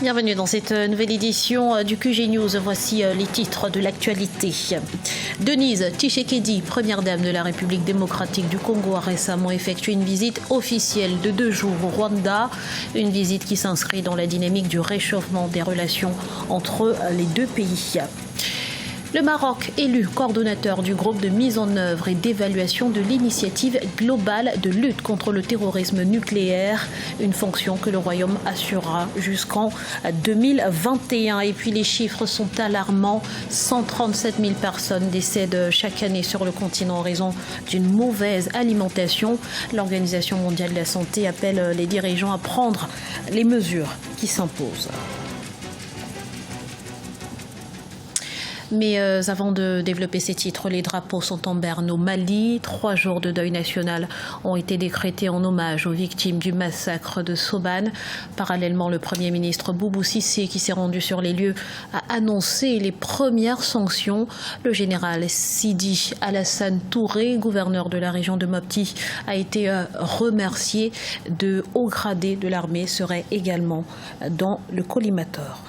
Bienvenue dans cette nouvelle édition du QG News. Voici les titres de l'actualité. Denise Tshisekedi, première dame de la République démocratique du Congo, a récemment effectué une visite officielle de 2 jours au Rwanda. Une visite qui s'inscrit dans la dynamique du réchauffement des relations entre les deux pays. Le Maroc, élu coordonnateur du groupe de mise en œuvre et d'évaluation de l'initiative globale de lutte contre le terrorisme nucléaire, une fonction que le Royaume assurera jusqu'en 2021. Et puis les chiffres sont alarmants. 137 000 personnes décèdent chaque année sur le continent en raison d'une mauvaise alimentation. L'Organisation mondiale de la santé appelle les dirigeants à prendre les mesures qui s'imposent. Mais avant de développer ces titres, les drapeaux sont en berne au Mali. 3 jours de deuil national ont été décrétés en hommage aux victimes du massacre de Sobane. Parallèlement, le Premier ministre Boubou Cissé, qui s'est rendu sur les lieux, a annoncé les premières sanctions. Le général Sidi Alassane Touré, gouverneur de la région de Mopti, a été remercié. De hauts gradés de l'armée seraient également dans le collimateur.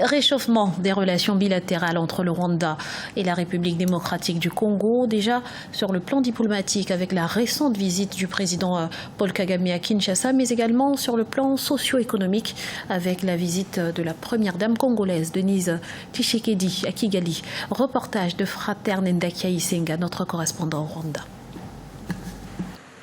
Réchauffement des relations bilatérales entre le Rwanda et la République démocratique du Congo. Déjà sur le plan diplomatique avec la récente visite du président Paul Kagame à Kinshasa, mais également sur le plan socio-économique avec la visite de la première dame congolaise, Denise Tshisekedi, à Kigali. Reportage de Fraterne Ndakia Isenga, notre correspondant au Rwanda.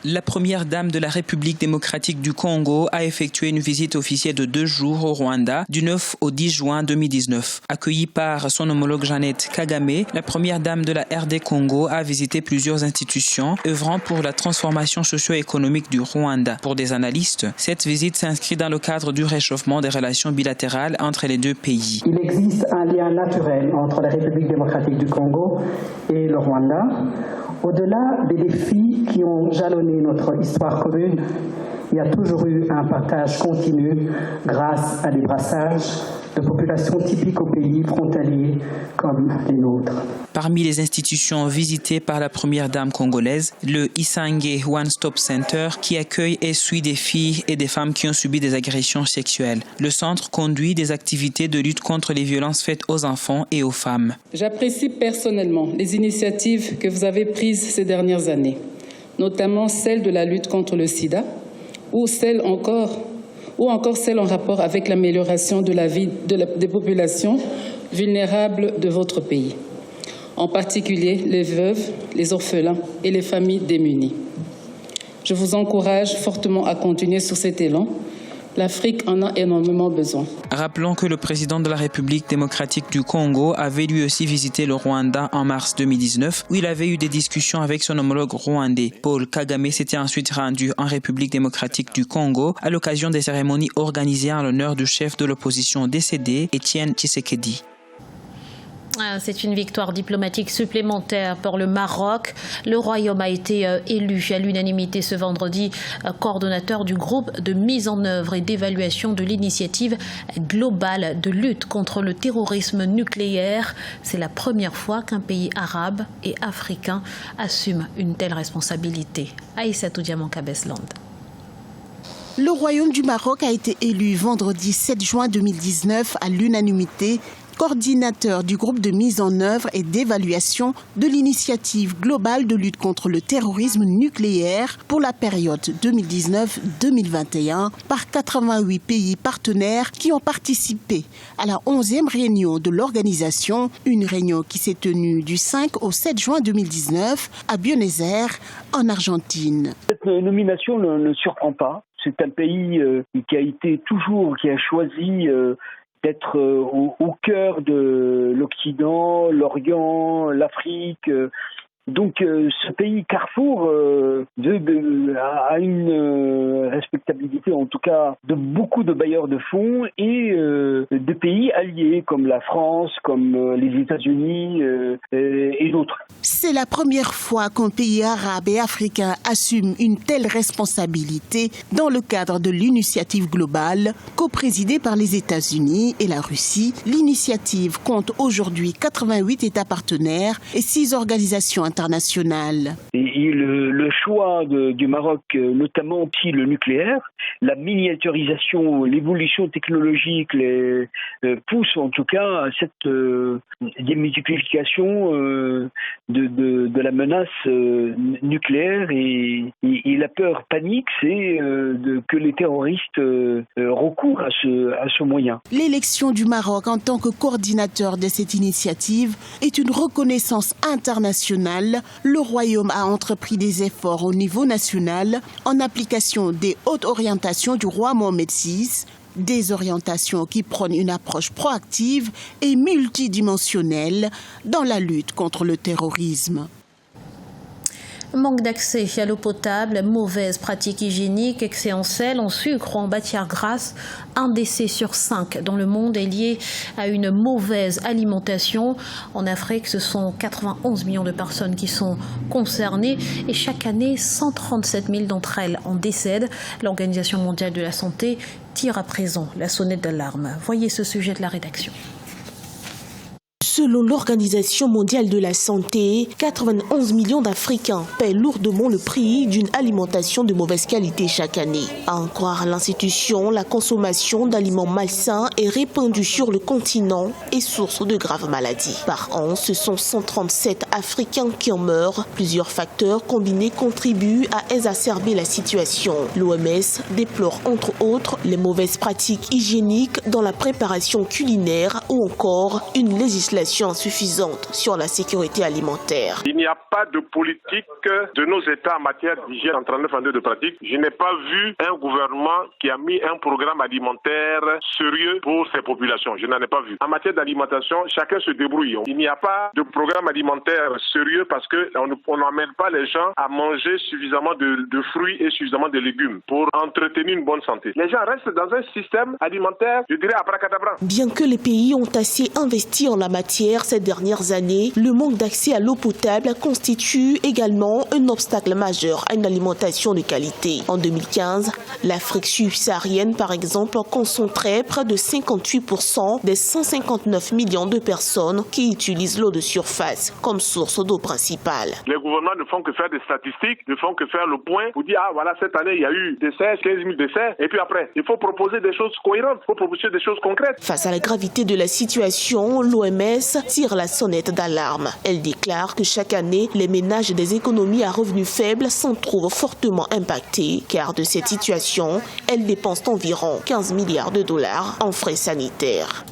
La première dame de la République démocratique du Congo a effectué une visite officielle de 2 jours au Rwanda du 9 au 10 juin 2019. Accueillie par son homologue Jeannette Kagame, la première dame de la RD Congo a visité plusieurs institutions œuvrant pour la transformation socio-économique du Rwanda. Pour des analystes, cette visite s'inscrit dans le cadre du réchauffement des relations bilatérales entre les deux pays. Il existe un lien naturel entre la République démocratique du Congo et le Rwanda. Au-delà des défis qui ont jalonné notre histoire commune, il y a toujours eu un partage continu grâce à des brassages de populations typiques aux pays frontaliers comme les nôtres. Parmi les institutions visitées par la première dame congolaise, le Isange One Stop Center qui accueille et suit des filles et des femmes qui ont subi des agressions sexuelles. Le centre conduit des activités de lutte contre les violences faites aux enfants et aux femmes. J'apprécie personnellement les initiatives que vous avez prises ces dernières années, notamment celle de la lutte contre le sida ou encore celle en rapport avec l'amélioration de la vie des populations vulnérables de votre pays, en particulier les veuves, les orphelins et les familles démunies. Je vous encourage fortement à continuer sur cet élan. L'Afrique en a énormément besoin. Rappelons que le président de la République démocratique du Congo avait lui aussi visité le Rwanda en mars 2019, où il avait eu des discussions avec son homologue rwandais. Paul Kagame s'était ensuite rendu en République démocratique du Congo à l'occasion des cérémonies organisées en l'honneur du chef de l'opposition décédé, Étienne Tshisekedi. C'est une victoire diplomatique supplémentaire pour le Maroc. Le Royaume a été élu à l'unanimité ce vendredi coordonnateur du groupe de mise en œuvre et d'évaluation de l'initiative globale de lutte contre le terrorisme nucléaire. C'est la première fois qu'un pays arabe et africain assume une telle responsabilité. Aïssatou Diamanka-Besland. Le Royaume du Maroc a été élu vendredi 7 juin 2019 à l'unanimité coordinateur du groupe de mise en œuvre et d'évaluation de l'initiative globale de lutte contre le terrorisme nucléaire pour la période 2019-2021 par 88 pays partenaires qui ont participé à la 11e réunion de l'organisation, une réunion qui s'est tenue du 5 au 7 juin 2019 à Buenos Aires, en Argentine. Cette nomination ne surprend pas. C'est un pays qui a choisi d'être au cœur de l'Occident, l'Orient, l'Afrique. Donc ce pays Carrefour a une respectabilité, en tout cas, de beaucoup de bailleurs de fonds et de pays alliés comme la France, comme les États-Unis et d'autres. C'est la première fois qu'un pays arabe et africain assume une telle responsabilité dans le cadre de l'initiative globale coprésidée par les États-Unis et la Russie. L'initiative compte aujourd'hui 88 États partenaires et 6 organisations internationales international. Et le choix du Maroc, notamment aussi le nucléaire, la miniaturisation, l'évolution technologique pousse en tout cas à cette démultiplication de la menace nucléaire et la peur panique, c'est que les terroristes recourent à ce moyen. L'élection du Maroc en tant que coordinateur de cette initiative est une reconnaissance internationale. Le Royaume a entrepris des efforts au niveau national en application des hautes orientations du roi Mohamed VI, des orientations qui prônent une approche proactive et multidimensionnelle dans la lutte contre le terrorisme. Manque d'accès à l'eau potable, mauvaise pratique hygiénique, excès en sel, en sucre ou en matières grasses. 1 décès sur 5 dans le monde est lié à une mauvaise alimentation. En Afrique, ce sont 91 millions de personnes qui sont concernées et chaque année, 137 000 d'entre elles en décèdent. L'Organisation mondiale de la santé tire à présent la sonnette d'alarme. Voyez ce sujet de la rédaction. Selon l'Organisation mondiale de la santé, 91 millions d'Africains paient lourdement le prix d'une alimentation de mauvaise qualité chaque année. À en croire l'institution, la consommation d'aliments malsains est répandue sur le continent et source de graves maladies. Par an, ce sont 137 Africains qui en meurent. Plusieurs facteurs combinés contribuent à exacerber la situation. L'OMS déplore entre autres les mauvaises pratiques hygiéniques dans la préparation culinaire ou encore une législation insuffisante sur la sécurité alimentaire. Il n'y a pas de politique de nos États en matière d'hygiène en 39 années de pratique. Je n'ai pas vu un gouvernement qui a mis un programme alimentaire sérieux pour ces populations. Je n'en ai pas vu. En matière d'alimentation, chacun se débrouille. Il n'y a pas de programme alimentaire sérieux parce qu'on n'emmène pas les gens à manger suffisamment de fruits et suffisamment de légumes pour entretenir une bonne santé. Les gens restent dans un système alimentaire, je dirais, abracadabra. Bien que les pays ont assez investi en la matière ces dernières années, le manque d'accès à l'eau potable constitue également un obstacle majeur à une alimentation de qualité. En 2015, l'Afrique subsaharienne, par exemple, concentrait près de 58% des 159 millions de personnes qui utilisent l'eau de surface comme source d'eau principale. Les gouvernements ne font que faire des statistiques, ne font que faire le point pour dire, voilà, cette année, il y a eu 15 000 décès. Et puis après, il faut proposer des choses cohérentes, il faut proposer des choses concrètes. Face à la gravité de la situation, l'OMS tire la sonnette d'alarme. Elle déclare que chaque année, les ménages des économies à revenus faibles s'en trouvent fortement impactés, car de cette situation, elles dépensent environ 15 milliards de dollars en frais sanitaires.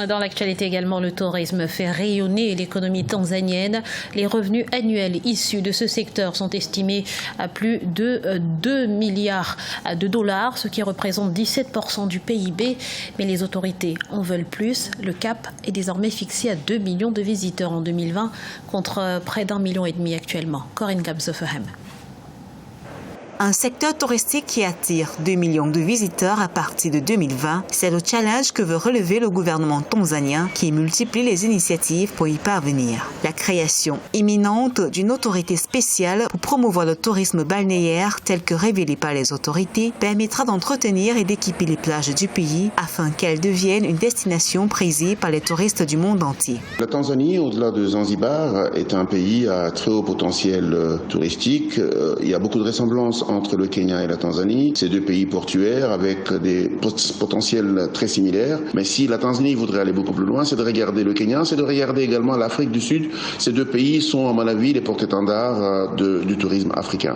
Dans l'actualité également, le tourisme fait rayonner l'économie tanzanienne. Les revenus annuels issus de ce secteur sont estimés à plus de 2 milliards de dollars, ce qui représente 17% du PIB. Mais les autorités en veulent plus. Le cap est désormais fixé à 2 millions de visiteurs en 2020 contre près d'1,5 million actuellement. Corinne Gamsofehem. Un secteur touristique qui attire 2 millions de visiteurs à partir de 2020, c'est le challenge que veut relever le gouvernement tanzanien qui multiplie les initiatives pour y parvenir. La création imminente d'une autorité spéciale pour promouvoir le tourisme balnéaire tel que révélé par les autorités permettra d'entretenir et d'équiper les plages du pays afin qu'elles deviennent une destination prisée par les touristes du monde entier. La Tanzanie, au-delà de Zanzibar, est un pays à très haut potentiel touristique. Il y a beaucoup de ressemblances entre le Kenya et la Tanzanie. Ces deux pays portuaires avec des potentiels très similaires. Mais si la Tanzanie voudrait aller beaucoup plus loin, c'est de regarder le Kenya, c'est de regarder également l'Afrique du Sud. Ces deux pays sont, à mon avis, les porte-étendards du tourisme africain.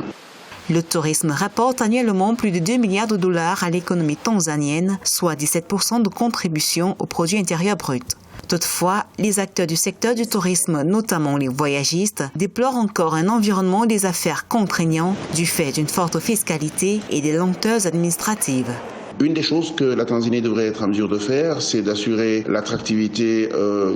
Le tourisme rapporte annuellement plus de 2 milliards de dollars à l'économie tanzanienne, soit 17% de contribution au produit intérieur brut. Toutefois, les acteurs du secteur du tourisme, notamment les voyagistes, déplorent encore un environnement des affaires contraignant du fait d'une forte fiscalité et des lenteurs administratives. Une des choses que la Tanzanie devrait être en mesure de faire, c'est d'assurer l'attractivité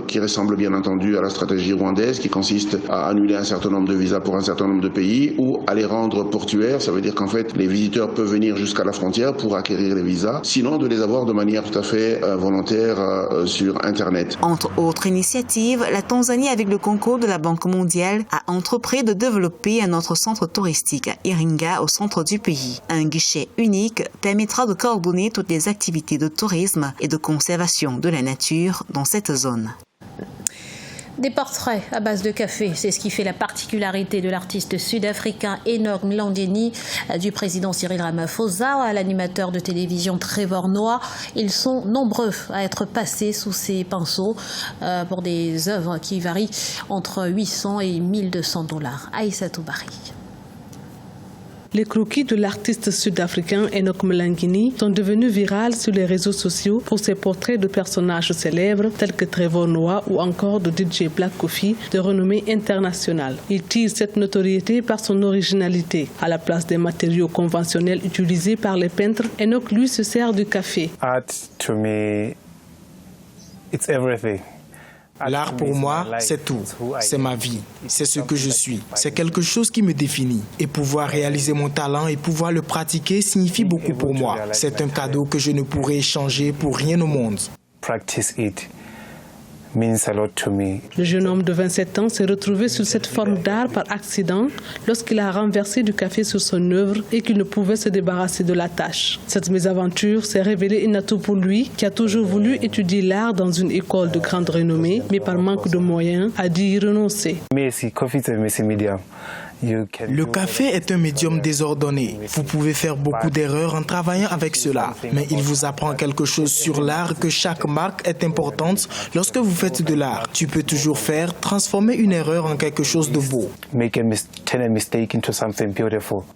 qui ressemble bien entendu à la stratégie rwandaise, qui consiste à annuler un certain nombre de visas pour un certain nombre de pays ou à les rendre portuaires. Ça veut dire qu'en fait, les visiteurs peuvent venir jusqu'à la frontière pour acquérir les visas, sinon de les avoir de manière tout à fait volontaire sur Internet. Entre autres initiatives, la Tanzanie, avec le concours de la Banque mondiale, a entrepris de développer un autre centre touristique à Iringa, au centre du pays. Un guichet unique permettra de coordonner toutes les activités de tourisme et de conservation de la nature dans cette zone. Des portraits à base de café, c'est ce qui fait la particularité de l'artiste sud-africain Enoch Mlangeni, du président Cyril Ramaphosa à l'animateur de télévision Trevor Noah. Ils sont nombreux à être passés sous ses pinceaux pour des œuvres qui varient entre 800 et 1200 $. Aïssatou Bari. Les croquis de l'artiste sud-africain Enoch Mlangeni sont devenus viraux sur les réseaux sociaux pour ses portraits de personnages célèbres tels que Trevor Noah ou encore de DJ Black Coffee de renommée internationale. Il tire cette notoriété par son originalité. À la place des matériaux conventionnels utilisés par les peintres, Enoch lui se sert du café. Art to me, it's everything. L'art pour moi, c'est tout. C'est ma vie. C'est ce que je suis. C'est quelque chose qui me définit. Et pouvoir réaliser mon talent et pouvoir le pratiquer signifie beaucoup pour moi. C'est un cadeau que je ne pourrais échanger pour rien au monde. Practice it means a lot to me. Le jeune homme de 27 ans s'est retrouvé sur cette forme d'art par accident lorsqu'il a renversé du café sur son œuvre et qu'il ne pouvait se débarrasser de la tâche. Cette mésaventure s'est révélée un atout pour lui qui a toujours voulu étudier l'art dans une école de grande renommée, mais par manque de moyens a dû y renoncer. Le café est un médium désordonné. Vous pouvez faire beaucoup d'erreurs en travaillant avec cela, mais il vous apprend quelque chose sur l'art que chaque marque est importante. Lorsque vous faites de l'art, tu peux toujours transformer une erreur en quelque chose de beau.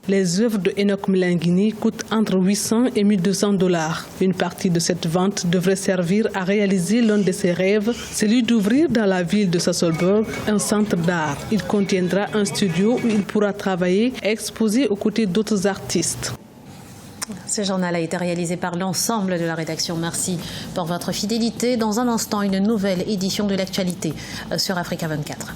Les œuvres de Enoch Mlangeni coûtent entre 800 et 1200 $. Une partie de cette vente devrait servir à réaliser l'un de ses rêves, celui d'ouvrir dans la ville de Sasolburg un centre d'art. Il contiendra un studio où il pourra travailler et exposer aux côtés d'autres artistes. Ce journal a été réalisé par l'ensemble de la rédaction. Merci pour votre fidélité. Dans un instant, une nouvelle édition de l'actualité sur Africa 24.